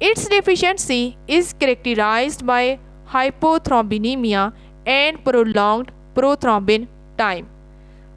Its deficiency is characterized by hypothrombinemia and prolonged prothrombin time।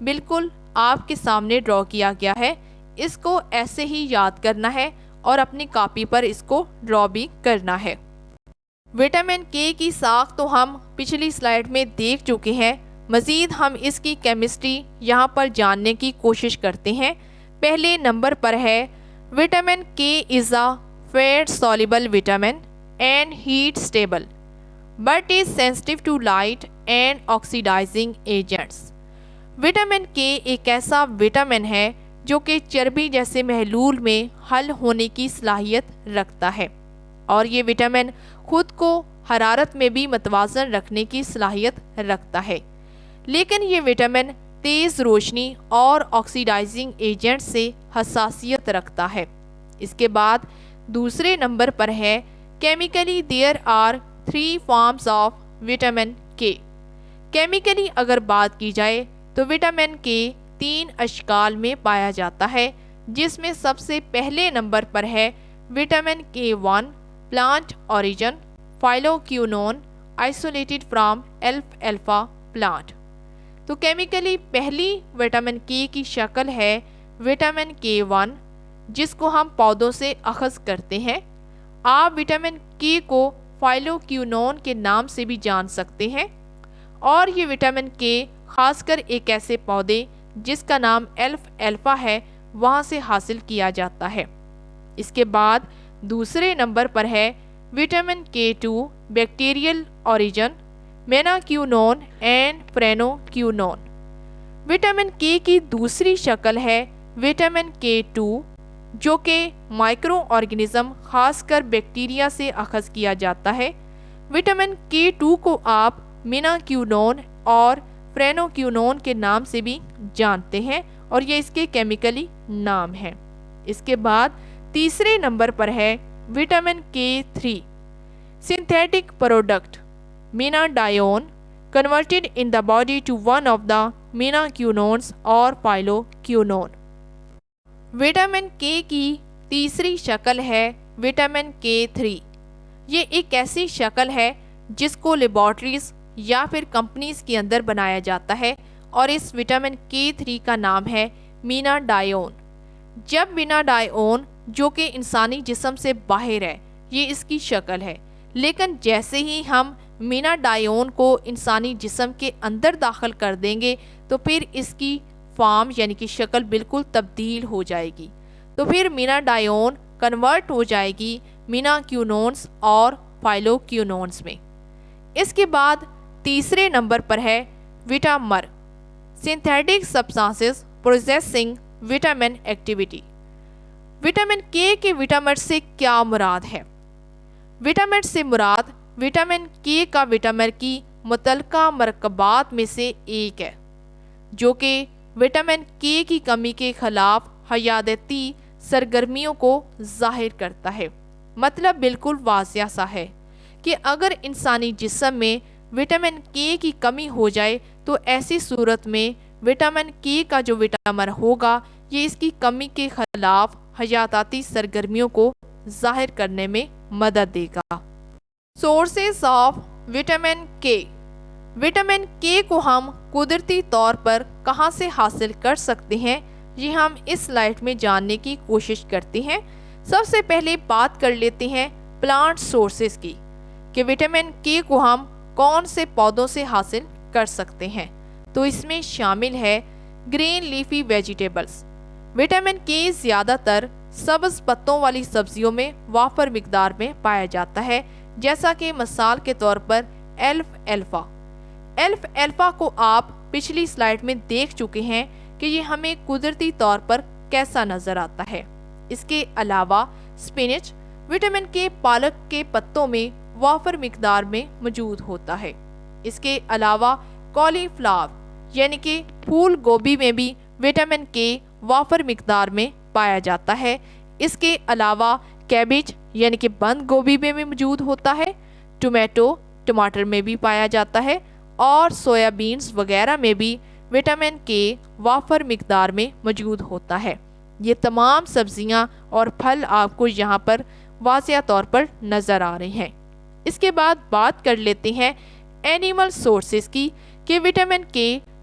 بالکل آپ کے سامنے ڈرا کیا گیا ہے، اس کو ایسے ہی یاد کرنا ہے اور اپنی کاپی پر اس کو ڈرا بھی کرنا ہے۔ وٹامن کے کی ساخت تو ہم پچھلی سلائیڈ میں دیکھ چکے ہیں، مزید ہم اس کی کیمسٹری یہاں پر جاننے کی کوشش کرتے ہیں۔ پہلے نمبر پر ہے vitamin K is a fat سoluble vitamin and heat stable but is sensitive to light and oxidising agents. Vitamin K ایک ایسا وٹامن ہے جو کہ چربی جیسے محلول میں حل ہونے کی صلاحیت رکھتا ہے، اور یہ وٹامن خود کو حرارت میں بھی متوازن رکھنے کی صلاحیت رکھتا ہے، لیکن یہ وٹامن تیز روشنی اور آکسیڈائزنگ ایجنٹ سے حساسیت رکھتا ہے۔ اس کے بعد دوسرے نمبر پر ہے chemically there are 3 forms of vitamin K. Chemically اگر بات کی جائے تو وٹامن کے 3 اشکال میں پایا جاتا ہے، جس میں سب سے پہلے نمبر پر ہے vitamin K1 plant origin phylloquinone isolated from alpha plant. تو کیمیکلی پہلی وٹامن کے کی شکل ہے وٹامن K1، جس کو ہم پودوں سے اخذ کرتے ہیں۔ آپ وٹامن کے کو فائلوکیونون کے نام سے بھی جان سکتے ہیں، اور یہ وٹامن کے خاص کر ایک ایسے پودے جس کا نام الفا ہے وہاں سے حاصل کیا جاتا ہے۔ اس کے بعد دوسرے نمبر پر ہے vitamin K2 bacterial origin menaquinone and farnoquinone. Vitamin K کی دوسری شکل ہے وٹامن K2 جو کہ مائکرو آرگنزم خاص کر بیکٹیریا سے اخذ کیا جاتا ہے۔ وٹامن K2 کو آپ میناکیونون اور فرینوکیونون کے نام سے بھی جانتے ہیں، اور یہ اس کے کیمیکلی نام ہیں۔ اس کے بعد تیسرے نمبر پر ہے vitamin K3 synthetic product menadione converted in the body to one of the menaquinones اور فائلوکیونون۔ وٹامن کے کی تیسری شکل ہے وٹامن K3۔ یہ ایک ایسی شکل ہے جس کو لیبارٹریز یا پھر کمپنیز کے اندر بنایا جاتا ہے، اور اس وٹامن K3 کا نام ہے میناڈائیون۔ جب میناڈائیون جو کہ انسانی جسم سے باہر ہے، یہ اس کی شکل ہے، لیکن جیسے ہی ہم میناڈائیون کو انسانی جسم کے اندر داخل کر دیں گے تو پھر اس کی فارم یعنی کہ شکل بالکل تبدیل ہو جائے گی، تو پھر میناڈائیون کنورٹ ہو جائے گی میناکیونونز اور فائلوکیونونز میں۔ اس کے بعد تیسرے نمبر پر ہے vitamer synthetic substances processing vitamin activity. Vitamin K vitamer سے کیا مراد ہے؟ وٹامر سے مراد وٹامن کے کا وٹامر کی متعلقہ مرکبات میں سے ایک ہے، جو کہ وٹامن کے کی کمی کے خلاف حیاتیاتی سرگرمیوں کو ظاہر کرتا ہے۔ مطلب بالکل واضح سا ہے کہ اگر انسانی جسم میں وٹامن کے کی کمی ہو جائے تو ایسی صورت میں وٹامن کے کا جو وٹامر ہوگا یہ اس کی کمی کے خلاف حیاتیاتی سرگرمیوں کو ظاہر کرنے میں مدد دے گا۔ سورسز آف وٹامن کے۔ وٹامن کے کو ہم قدرتی طور پر کہاں سے حاصل کر سکتے ہیں، یہ ہم اس سلائیڈ میں جاننے کی کوشش کرتے ہیں۔ سب سے پہلے بات کر لیتے ہیں پلانٹ سورسز کی، کہ وٹامن کے کو ہم کون سے پودوں سے حاصل کر سکتے ہیں۔ تو اس میں شامل ہے گرین لیفی ویجیٹیبلز۔ وٹامن کے زیادہ تر سبز پتوں والی سبزیوں میں وافر مقدار میں پایا جاتا ہے، جیسا کہ مثال کے طور پر الفا کو آپ پچھلی سلائیڈ میں دیکھ چکے ہیں کہ یہ ہمیں قدرتی طور پر کیسا نظر آتا ہے۔ اس کے علاوہ سپینچ وٹامن کے پالک کے پتوں میں وافر مقدار میں موجود ہوتا ہے۔ اس کے علاوہ کالی فلاور یعنی کہ پھول گوبھی میں بھی وٹامن کے وافر مقدار میں پایا جاتا ہے۔ اس کے علاوہ کیبج یعنی کہ بند گوبھی میں بھی موجود ہوتا ہے، ٹماٹر میں بھی پایا جاتا ہے، اور سویا بینز وغیرہ میں بھی وٹامن کے وافر مقدار میں موجود ہوتا ہے۔ یہ تمام سبزیاں اور پھل آپ کو یہاں پر واضح طور پر نظر آ رہے ہیں۔ اس کے بعد بات کر لیتے ہیں اینیمل سورسز کی، کہ وٹامن کے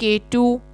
K2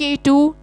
K2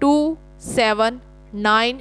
2, 7, 9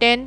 10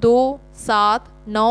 2, 7, 9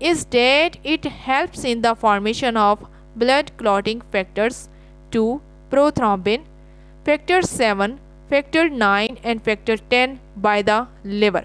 is that it helps in the formation of blood clotting factors 2, prothrombin, factor 7, factor 9 and factor 10 by the liver।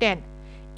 10,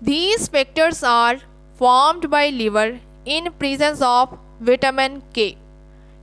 These factors are formed by liver in presence of vitamin K।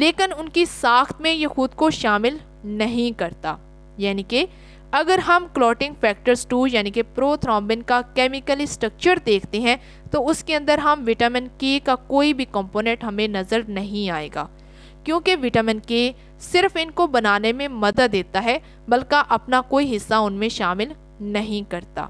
لیکن ان کی ساخت میں یہ خود کو شامل نہیں کرتا. یعنی کہ اگر ہم کلوٹنگ فیکٹرز 2 یعنی کہ پروتھرومبن کا کیمیکلی سٹرکچر دیکھتے ہیں تو اس کے اندر ہم وٹامن کے کا کوئی بھی کمپوننٹ ہمیں نظر نہیں آئے گا، کیونکہ وٹامن کے صرف ان کو بنانے میں مدد دیتا ہے، بلکہ اپنا کوئی حصہ ان میں شامل نہیں کرتا.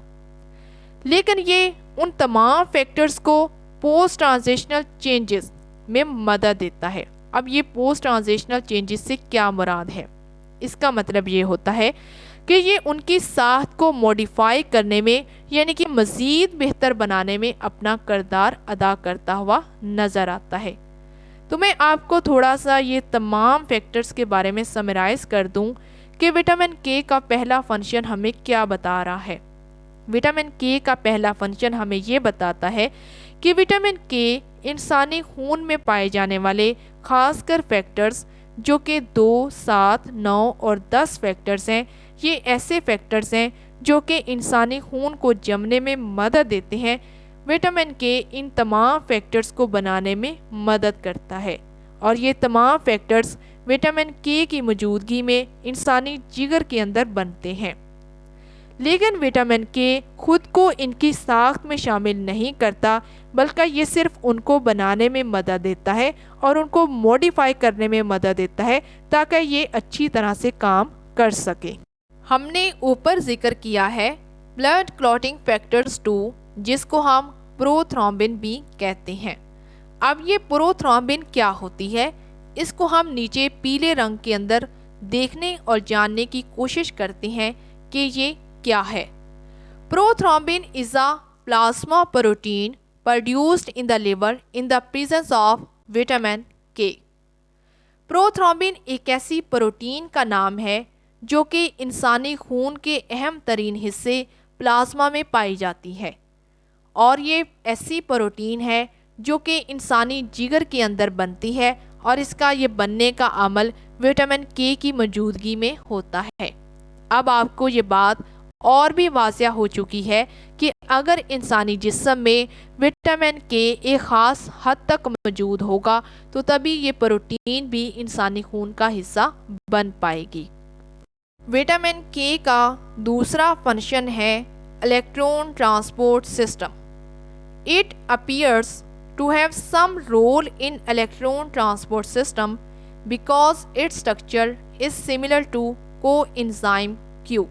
لیکن یہ ان تمام فیکٹرز کو پوسٹ ٹرانزیشنل چینجز میں مدد دیتا ہے. اب یہ پوسٹ ٹرانزیشنل چینجز سے کیا مراد ہے؟ اس کا مطلب یہ ہوتا ہے کہ یہ ان کی ساخت کو موڈیفائی کرنے میں یعنی کہ مزید بہتر بنانے میں اپنا کردار ادا کرتا ہوا نظر آتا ہے. تو میں آپ کو تھوڑا سا یہ تمام فیکٹرز کے بارے میں سمرائز کر دوں کہ وٹامن کے کا پہلا فنکشن ہمیں کیا بتا رہا ہے. وٹامن کے کا پہلا فنکشن ہمیں یہ بتاتا ہے کہ وٹامن کے انسانی خون میں پائے جانے والے خاص کر فیکٹرز جو کہ 2, 7, 9 اور 10 فیکٹرز ہیں، یہ ایسے فیکٹرز ہیں جو کہ انسانی خون کو جمنے میں مدد دیتے ہیں. وٹامن کے ان تمام فیکٹرز کو بنانے میں مدد کرتا ہے، اور یہ تمام فیکٹرز وٹامن کے کی موجودگی میں انسانی جگر کے اندر بنتے ہیں. لیکن وٹامن کے خود کو ان کی ساخت میں شامل نہیں کرتا، بلکہ یہ صرف ان کو بنانے میں مدد دیتا ہے اور ان کو موڈیفائی کرنے میں مدد دیتا ہے تاکہ یہ اچھی طرح سے کام کر سکے. ہم نے اوپر ذکر کیا ہے بلڈ کلوٹنگ فیکٹرز 2 جس کو ہم پروتھرومبن بھی کہتے ہیں. اب یہ پروتھرومبن کیا ہوتی ہے، اس کو ہم نیچے پیلے رنگ کے اندر دیکھنے اور جاننے کی کوشش کرتے ہیں کہ یہ کیا ہے. پروتھرومبن از a plasma protein produced in the liver in the presence of vitamin K. پروتھرومبن ایک ایسی پروٹین کا نام ہے جو کہ انسانی خون کے اہم ترین حصے پلازما میں پائی جاتی ہے، اور یہ ایسی پروٹین ہے جو کہ انسانی جگر کے اندر بنتی ہے، اور اس کا یہ بننے کا عمل وٹامن کے کی موجودگی میں ہوتا ہے. اب آپ کو یہ بات اور بھی واضح ہو چکی ہے کہ اگر انسانی جسم میں وٹامن کے ایک خاص حد تک موجود ہوگا تو تبھی یہ پروٹین بھی انسانی خون کا حصہ بن پائے گی. وٹامن کے کا دوسرا فنکشن ہے electron transport system. It appears to have some role in electron transport system because its structure is similar to coenzyme Q.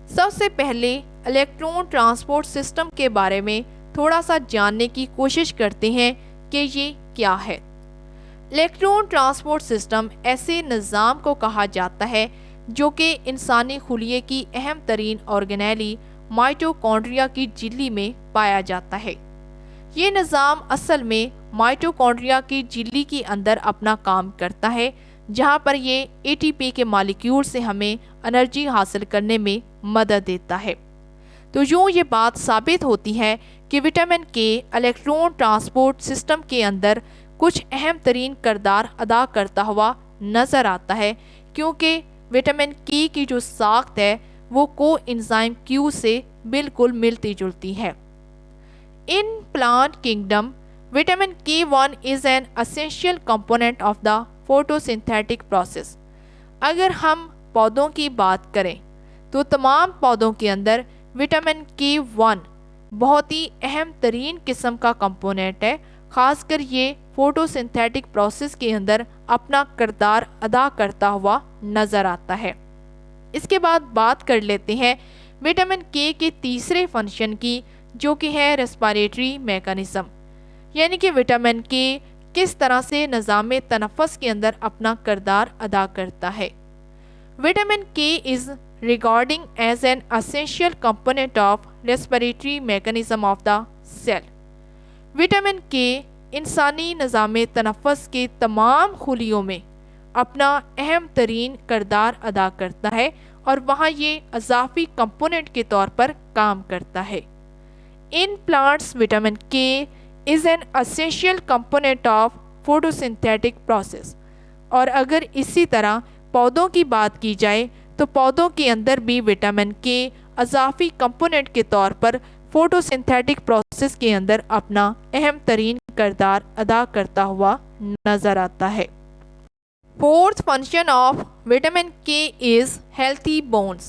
سب سے پہلے الیکٹرون ٹرانسپورٹ سسٹم کے بارے میں تھوڑا سا جاننے کی کوشش کرتے ہیں کہ یہ کیا ہے. الیکٹرون ٹرانسپورٹ سسٹم ایسے نظام کو کہا جاتا ہے جو کہ انسانی خلیے کی اہم ترین آرگینیلی مائٹوکونڈریا کی جھلی میں پایا جاتا ہے. یہ نظام اصل میں مائٹوکونڈریا کی جھلی کے اندر اپنا کام کرتا ہے، جہاں پر یہ اے ٹی پی کے مالیکیول سے ہمیں انرجی حاصل کرنے میں مدد دیتا ہے. تو یوں یہ بات ثابت ہوتی ہے کہ وٹامن کے الیکٹرون ٹرانسپورٹ سسٹم کے اندر کچھ اہم ترین کردار ادا کرتا ہوا نظر آتا ہے، کیونکہ وٹامن کے کی جو ساخت ہے وہ کو انزائم کیو سے بالکل ملتی جلتی ہے. In plant kingdom, vitamin K1 is an essential component of the photosynthetic process. اگر ہم پودوں کی بات کریں تو تمام پودوں کے اندر وٹامن K1 بہت ہی اہم ترین قسم کا کمپوننٹ ہے. خاص کر یہ فوٹوسنتھیٹک پروسیس کے اندر اپنا کردار ادا کرتا ہوا نظر آتا ہے. اس کے بعد بات کر لیتے ہیں وٹامن کے تیسرے فنکشن کی، جو کہ ہے ریسپیریٹری میکانزم، یعنی کہ وٹامن کے کس طرح سے نظام تنفس کے اندر اپنا کردار ادا کرتا ہے. Vitamin K is regarding as an essential component of respiratory mechanism of the cell. Vitamin K انسانی نظام تنفس کے تمام خلیوں میں اپنا اہم ترین کردار ادا کرتا ہے، اور وہاں یہ اضافی کمپوننٹ کے طور پر کام کرتا ہے. In plants, vitamin K is an essential component of photosynthetic process. اور اگر اسی طرح پودوں کی بات کی جائے تو پودوں کے اندر بھی وٹامن کے اضافی کمپوننٹ کے طور پر فوٹوسنتھیٹک پروسیس کے اندر اپنا اہم ترین کردار ادا کرتا ہوا نظر آتا ہے. Fourth function of vitamin K is healthy bones.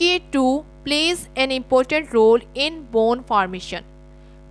K2 plays an important role in bone formation.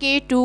K2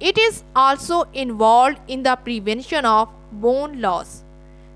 It is also involved in the prevention of bone loss.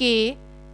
K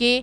K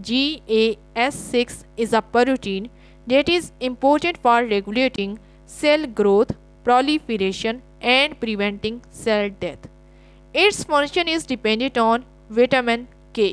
GAS6 is a protein that is important for regulating cell growth, proliferation and preventing cell death. Its function is dependent on vitamin K.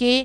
K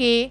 K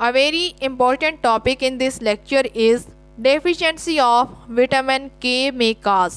A very important topic in this lecture is deficiency of vitamin K may cause.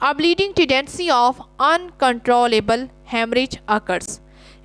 A bleeding tendency of uncontrollable hemorrhage occurs।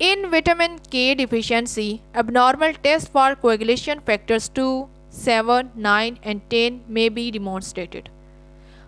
In vitamin K deficiency, abnormal test for coagulation factors 2, 7, 9 and 10 may be demonstrated।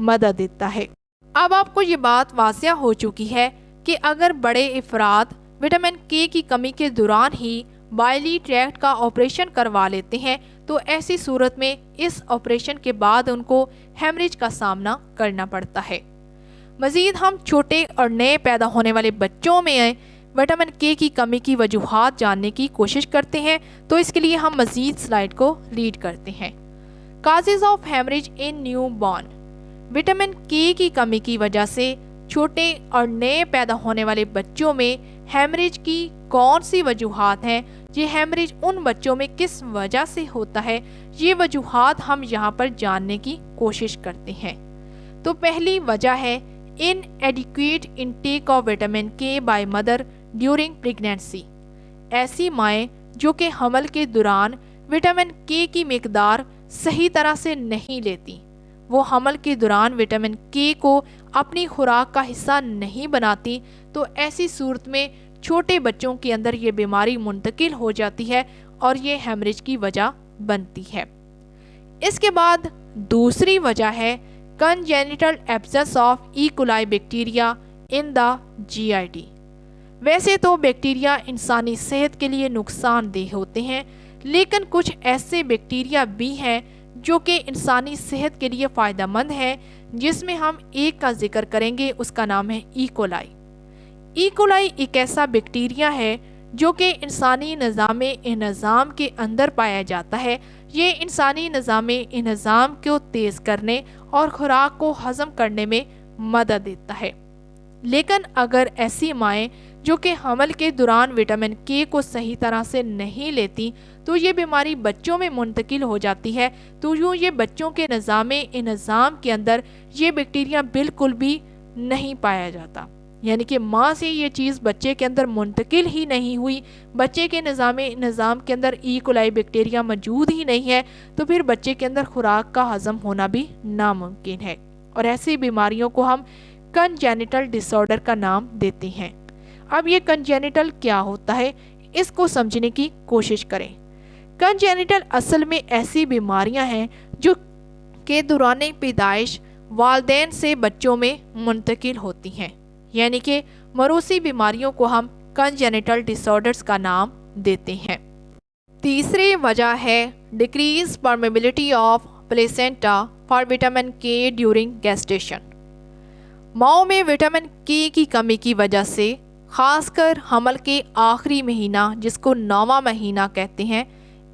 مدد دیتا ہے۔ اب آپ کو یہ بات واضح ہو چکی ہے کہ اگر بڑے افراد وٹامن کے کی کمی کے دوران ہی بائلی ٹریکٹ کا آپریشن کروا لیتے ہیں تو ایسی صورت میں اس آپریشن کے بعد ان کو ہیمریج کا سامنا کرنا پڑتا ہے۔ مزید ہم چھوٹے اور نئے پیدا ہونے والے بچوں میں وٹامن کے کی کمی کی وجوہات جاننے کی کوشش کرتے ہیں، تو اس کے لیے ہم مزید سلائیڈ کو ریڈ کرتے ہیں۔ Causes of haemorrhage in new born. Vitamin K کی کمی کی وجہ سے چھوٹے اور نئے پیدا ہونے والے بچوں میں ہیمریج کی کون سی وجوہات ہیں، یہ ہیمریج ان بچوں میں کس وجہ سے ہوتا ہے، یہ وجوہات ہم یہاں پر جاننے کی کوشش کرتے ہیں۔ تو پہلی وجہ ہے inadequate intake of vitamin K by mother during pregnancy۔ ایسی مائیں جو کہ حمل کے دوران وٹامن کے کی مقدار صحیح طرح سے نہیں لیتی، وہ حمل کے دوران وٹامن کے کو اپنی خوراک کا حصہ نہیں بناتی، تو ایسی صورت میں چھوٹے بچوں کے اندر یہ بیماری منتقل ہو جاتی ہے اور یہ ہیمریج کی وجہ بنتی ہے۔ اس کے بعد دوسری وجہ ہے congenital abscess of E. coli bacteria in the GIT۔ ویسے تو بیکٹیریا انسانی صحت کے لیے نقصان دہ ہوتے ہیں، لیکن کچھ ایسے بیکٹیریا بھی ہیں جو کہ انسانی صحت کے لیے فائدہ مند ہیں، جس میں ہم ایک کا ذکر کریں گے، اس کا نام ہے ای کولائی۔ ای کولائی ایک ایسا بیکٹیریا ہے جو کہ انسانی نظام انہضام کے اندر پایا جاتا ہے۔ یہ انسانی نظام انہضام کو تیز کرنے اور خوراک کو ہضم کرنے میں مدد دیتا ہے، لیکن اگر ایسی مائیں جو کہ حمل کے دوران وٹامن کے کو صحیح طرح سے نہیں لیتی تو یہ بیماری بچوں میں منتقل ہو جاتی ہے، تو یوں یہ بچوں کے نظام انہضام کے اندر یہ بیکٹیریا بالکل بھی نہیں پایا جاتا، یعنی کہ ماں سے یہ چیز بچے کے اندر منتقل ہی نہیں ہوئی، بچے کے نظام کے اندر ای کولائی بیکٹیریا موجود ہی نہیں ہے، تو پھر بچے کے اندر خوراک کا ہضم ہونا بھی ناممکن ہے، اور ایسی بیماریوں کو ہم کنجینیٹل ڈس آرڈر کا نام دیتے ہیں۔ اب یہ کنجینیٹل کیا ہوتا ہے، اس کو سمجھنے کی کوشش کریں۔ کنجینیٹل اصل میں ایسی بیماریاں ہیں جو کہ دوران پیدائش والدین سے بچوں میں منتقل ہوتی ہیں، یعنی کہ موروثی بیماریوں کو ہم کنجینیٹل ڈس آرڈرز کا نام دیتے ہیں۔ تیسری وجہ ہے decrease permeability of placenta for vitamin K during gestation. ماؤں میں وٹامن کے کی کمی کی وجہ سے خاص کر حمل کے آخری مہینہ، جس کو 9واں مہینہ کہتے ہیں،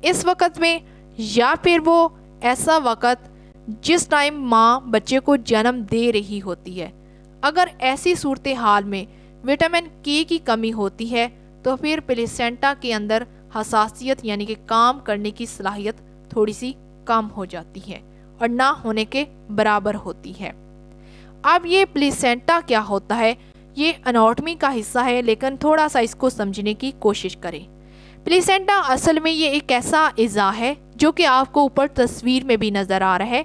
اس وقت میں یا پھر وہ ایسا وقت جس ٹائم ماں بچے کو جنم دے رہی ہوتی ہے، اگر ایسی صورتحال میں وٹامن کے کی کمی ہوتی ہے تو پھر پلیسینٹا کے اندر حساسیت یعنی کہ کام کرنے کی صلاحیت تھوڑی سی کم ہو جاتی ہے اور نہ ہونے کے برابر ہوتی ہے۔ اب یہ پلیسینٹا کیا ہوتا ہے، یہ اناٹومی کا حصہ ہے، لیکن تھوڑا سا اس کو سمجھنے کی کوشش کریں۔ پلیسینٹا اصل میں یہ ایک ایسا اعضاء ہے جو کہ آپ کو اوپر تصویر میں بھی نظر آ رہا ہے،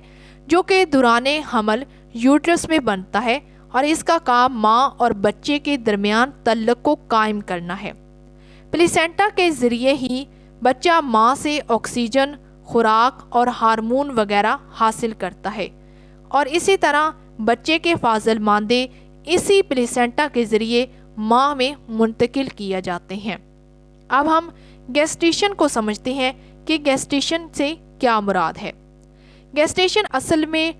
جو کہ دوران حمل یوٹرس میں بنتا ہے اور اس کا کام ماں اور بچے کے درمیان تعلق کو قائم کرنا ہے۔ پلیسینٹا کے ذریعے ہی بچہ ماں سے آکسیجن، خوراک اور ہارمون وغیرہ حاصل کرتا ہے، اور اسی طرح بچے کے فاضل مادے اسی پلیسینٹا کے ذریعے ماں میں منتقل کیا جاتے ہیں۔ اب ہم گیسٹیشن کو سمجھتے ہیں کہ گیسٹیشن سے کیا مراد ہے۔ گیسٹیشن اصل میں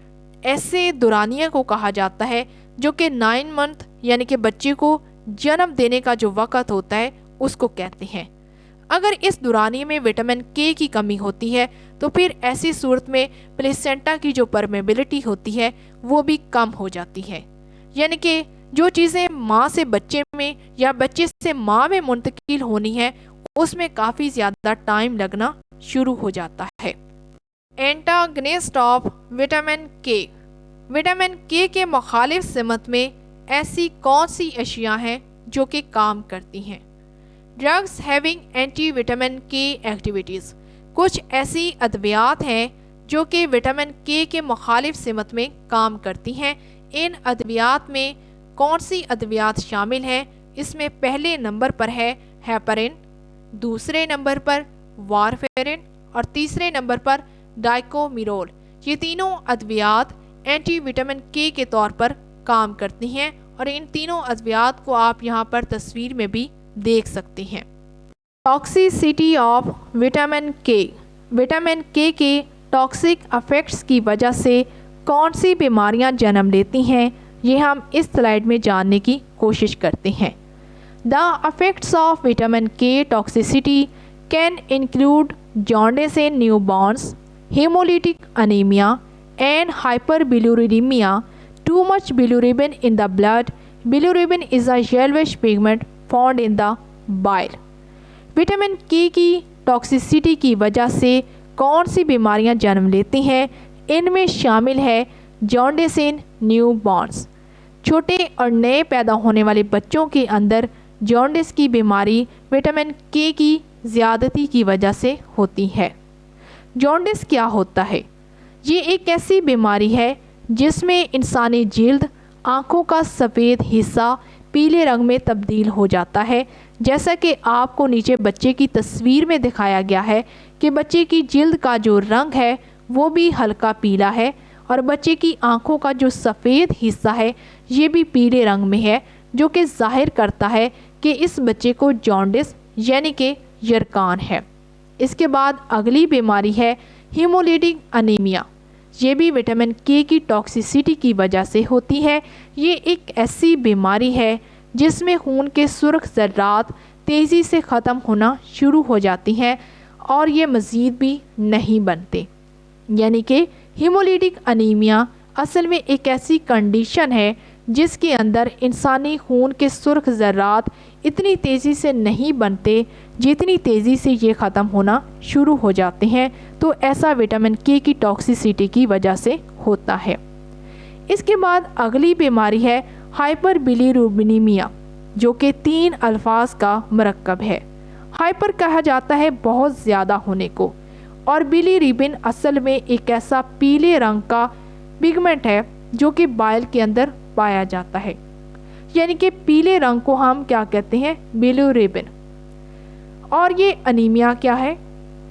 ایسے دورانیہ کو کہا جاتا ہے جو کہ 9 منتھ یعنی کہ بچے کو جنم دینے کا جو وقت ہوتا ہے اس کو کہتے ہیں۔ اگر اس دورانیے میں وٹامن کے کی کمی ہوتی ہے تو پھر ایسی صورت میں پلیسینٹا کی جو پرمیبلٹی ہوتی ہے وہ بھی کم ہو جاتی ہے، یعنی کہ جو چیزیں ماں سے بچے میں یا بچے سے ماں میں منتقل ہونی ہے اس میں کافی زیادہ ٹائم لگنا شروع ہو جاتا ہے۔ اینٹاگنسٹ آف وٹامن کے۔ وٹامن کے مخالف سمت میں ایسی کون سی اشیاء ہیں جو کہ کام کرتی ہیں؟ ڈرگز ہیونگ اینٹی وٹامن کے ایکٹیویٹیز۔ کچھ ایسی ادویات ہیں جو کہ وٹامن کے مخالف سمت میں کام کرتی ہیں۔ ان ادویات میں کون سی ادویات شامل ہیں؟ اس میں پہلے نمبر پر ہے ہیپرین، دوسرے نمبر پر وارفیرین اور تیسرے نمبر پر ڈائکومیرول۔ یہ تینوں ادویات اینٹی وٹامن کے طور پر کام کرتی ہیں، اور ان تینوں ادویات کو آپ یہاں پر تصویر میں بھی دیکھ سکتے ہیں۔ ٹاکسیسٹی آف وٹامن کے۔ وٹامن کے ٹاکسک افیکٹس کی وجہ سے کون سی بیماریاں جنم لیتی ہیں، یہ ہم اس سلائیڈ میں جاننے کی کوشش کرتے ہیں۔ The effects of vitamin K toxicity can include jaundice in newborns, hemolytic anemia, and hyperbilirubinemia. Too much bilirubin in the blood. Bilirubin is a yellowish pigment found in the bile. Vitamin K کی toxicity کی وجہ سے کون سی بیماریاں جنم لیتی ہیں؟ ان میں شامل ہے جانڈس ان نیو بورنس، چھوٹے اور نئے پیدا ہونے والے بچوں کے اندر جانڈس کی بیماری وٹامن کے کی زیادتی کی وجہ سے ہوتی ہے۔ جانڈس کیا ہوتا ہے؟ یہ ایک ایسی بیماری ہے جس میں انسانی جلد، آنکھوں کا سفید حصہ پیلے رنگ میں تبدیل ہو جاتا ہے، جیسا کہ آپ کو نیچے بچے کی تصویر میں دکھایا گیا ہے کہ بچے کی جلد کا جو رنگ ہے وہ بھی ہلکا پیلا ہے، اور بچے کی آنکھوں کا جو سفید حصہ ہے یہ بھی پیلے رنگ میں ہے، جو کہ ظاہر کرتا ہے کہ اس بچے کو جانڈس یعنی کہ یرقان ہے۔ اس کے بعد اگلی بیماری ہے ہیمولیٹک انیمیا۔ یہ بھی وٹامن کے کی ٹاکسیسٹی کی وجہ سے ہوتی ہے۔ یہ ایک ایسی بیماری ہے جس میں خون کے سرخ ذرات تیزی سے ختم ہونا شروع ہو جاتی ہیں اور یہ مزید بھی نہیں بنتے، یعنی کہ ہیمولیٹک انیمیا اصل میں ایک ایسی کنڈیشن ہے جس کے اندر انسانی خون کے سرخ ذرات اتنی تیزی سے نہیں بنتے جتنی تیزی سے یہ ختم ہونا شروع ہو جاتے ہیں، تو ایسا وٹامن کے کی ٹاکسیسٹی کی وجہ سے ہوتا ہے۔ اس کے بعد اگلی بیماری ہے ہائپر بلیروبینیمیا، جو کہ 3 الفاظ کا مرکب ہے۔ ہائپر کہا جاتا ہے بہت زیادہ ہونے کو، اور بلیروبین اصل میں ایک ایسا پیلے رنگ کا پگمنٹ ہے جو کہ بائل کے اندر پایا جاتا ہے، یعنی کہ پیلے رنگ کو ہم کیا کہتے ہیں؟ بلیروبین۔ اور یہ انیمیا کیا ہے؟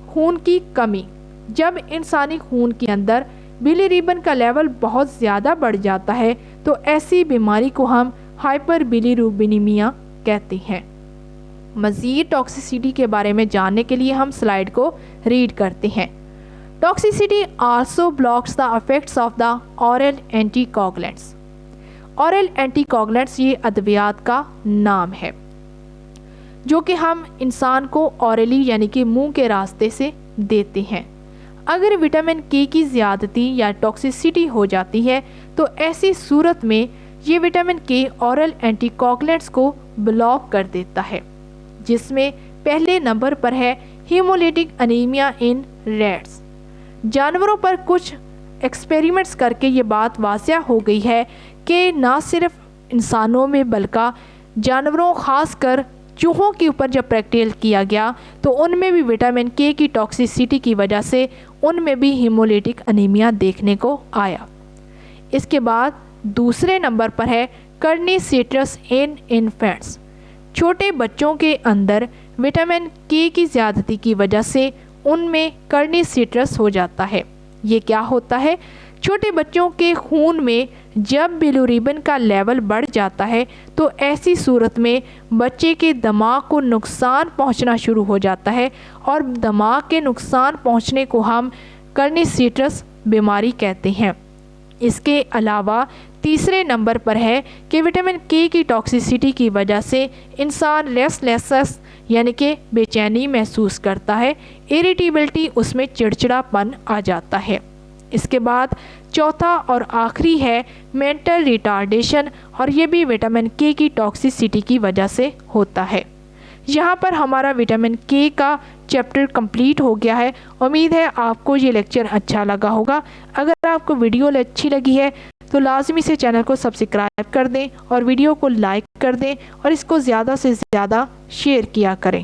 خون کی کمی۔ جب انسانی خون کے اندر بلیروبین کا لیول بہت زیادہ بڑھ جاتا ہے تو ایسی بیماری کو ہم ہائپر بلیروبینیمیا کہتے ہیں۔ مزید ٹاکسیسٹی کے بارے میں جاننے کے لیے ہم سلائیڈ کو ریڈ کرتے ہیں۔ Toxicity also blocks the effects of the oral anticoagulants. Oral anticoagulants یہ ادویات کا نام ہے جو کہ ہم انسان کو اورلی یعنی کہ منہ کے راستے سے دیتے ہیں۔ اگر وٹامن کے کی زیادتی یا ٹاکسیسٹی ہو جاتی ہے تو ایسی صورت میں یہ وٹامن کے اورل اینٹی کوگولنٹس کو بلاک کر دیتا ہے، جس میں پہلے نمبر پر ہے ہیمولیٹک انیمیا ان ریٹس۔ جانوروں پر کچھ ایکسپیریمنٹس کر کے یہ بات واضح ہو گئی ہے کہ نہ صرف انسانوں میں بلکہ جانوروں خاص کر چوہوں کے اوپر جب پریکٹیکل کیا گیا تو ان میں بھی وٹامن کے کی ٹاکسیسٹی کی وجہ سے ان میں بھی ہیمولیٹک انیمیا دیکھنے کو آیا۔ اس کے بعد دوسرے نمبر پر ہے کرنیسیٹرس ان انفینٹس۔ چھوٹے بچوں کے اندر وٹامن کے کی زیادتی کی وجہ سے ان میں کرنیسیٹرس ہو جاتا ہے۔ یہ کیا ہوتا ہے؟ چھوٹے بچوں کے خون میں جب بلیروبین کا لیول بڑھ جاتا ہے تو ایسی صورت میں بچے کے دماغ کو نقصان پہنچنا شروع ہو جاتا ہے، اور دماغ کے نقصان پہنچنے کو ہم کرنیسیٹرس بیماری کہتے ہیں۔ اس کے علاوہ تیسرے نمبر پر ہے کہ وٹامن کے کی ٹاکسیسٹی کی وجہ سے انسان ریسٹلیسنس یعنی کہ بے چینی محسوس کرتا ہے، اریٹیبلٹی اس میں چڑچڑا پن آ جاتا ہے۔ اس کے بعد چوتھا اور آخری ہے مینٹل ریٹارڈیشن، اور یہ بھی وٹامن کے کی ٹاکسیسٹی کی وجہ سے ہوتا ہے۔ یہاں پر ہمارا وٹامن کے کا چیپٹر کمپلیٹ ہو گیا ہے۔ امید ہے آپ کو یہ لیکچر اچھا لگا ہوگا۔ اگر آپ کو ویڈیو اچھی لگی ہے تو لازمی سے چینل کو سبسکرائب کر دیں اور ویڈیو کو لائک کر دیں اور اس کو زیادہ سے زیادہ شیئر کیا کریں۔